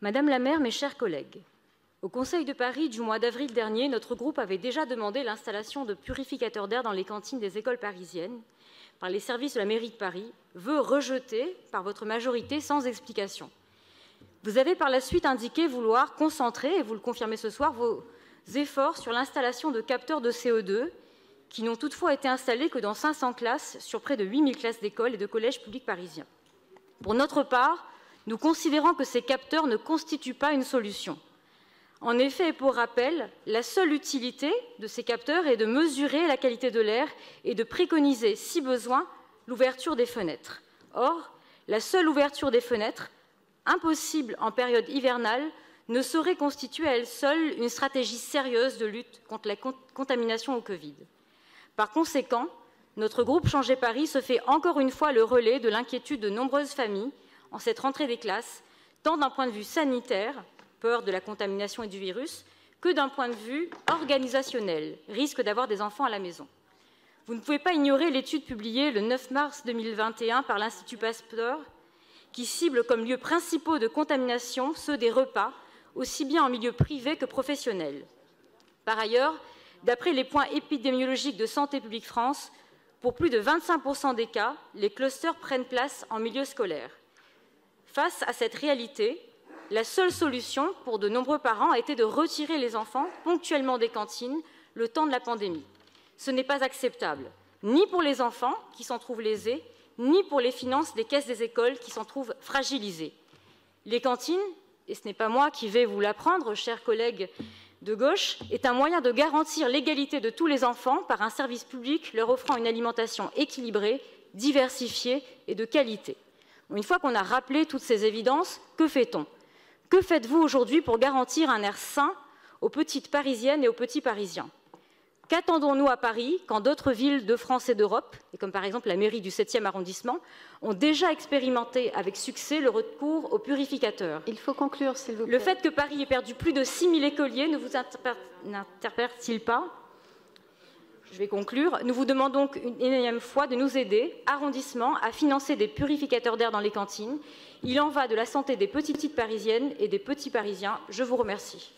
Madame la maire, mes chers collègues, au Conseil de Paris du mois d'avril dernier, notre groupe avait déjà demandé l'installation de purificateurs d'air dans les cantines des écoles parisiennes par les services de la mairie de Paris, vœu rejeté par votre majorité sans explication. Vous avez par la suite indiqué vouloir concentrer, et vous le confirmez ce soir, vos efforts sur l'installation de capteurs de CO2 qui n'ont toutefois été installés que dans 500 classes sur près de 8000 classes d'écoles et de collèges publics parisiens. Pour notre part, nous considérons que ces capteurs ne constituent pas une solution. En effet, et pour rappel, la seule utilité de ces capteurs est de mesurer la qualité de l'air et de préconiser, si besoin, l'ouverture des fenêtres. Or, la seule ouverture des fenêtres, impossible en période hivernale, ne saurait constituer à elle seule une stratégie sérieuse de lutte contre la contamination au Covid. Par conséquent, notre groupe Changer Paris se fait encore une fois le relais de l'inquiétude de nombreuses familles en cette rentrée des classes, tant d'un point de vue sanitaire, peur de la contamination et du virus, que d'un point de vue organisationnel, risque d'avoir des enfants à la maison. Vous ne pouvez pas ignorer l'étude publiée le 9 mars 2021 par l'Institut Pasteur, qui cible comme lieux principaux de contamination ceux des repas, aussi bien en milieu privé que professionnel. Par ailleurs, d'après les points épidémiologiques de Santé publique France, pour plus de 25% des cas, les clusters prennent place en milieu scolaire. Face à cette réalité, la seule solution pour de nombreux parents a été de retirer les enfants ponctuellement des cantines le temps de la pandémie. Ce n'est pas acceptable, ni pour les enfants qui s'en trouvent lésés, ni pour les finances des caisses des écoles qui s'en trouvent fragilisées. Les cantines, et ce n'est pas moi qui vais vous l'apprendre, chers collègues de gauche, est un moyen de garantir l'égalité de tous les enfants par un service public leur offrant une alimentation équilibrée, diversifiée et de qualité. Une fois qu'on a rappelé toutes ces évidences, que fait-on ? Que faites-vous aujourd'hui pour garantir un air sain aux petites Parisiennes et aux petits Parisiens? Qu'attendons-nous à Paris quand d'autres villes de France et d'Europe, et comme par exemple la mairie du 7e arrondissement, ont déjà expérimenté avec succès le recours aux purificateurs? Il faut conclure, s'il vous plaît. Le fait que Paris ait perdu plus de 6000 écoliers ne vous interpelle-t-il pas? Je vais conclure. Nous vous demandons donc une énième fois de nous aider, arrondissement, à financer des purificateurs d'air dans les cantines. Il en va de la santé des petites Parisiennes et des petits Parisiens. Je vous remercie.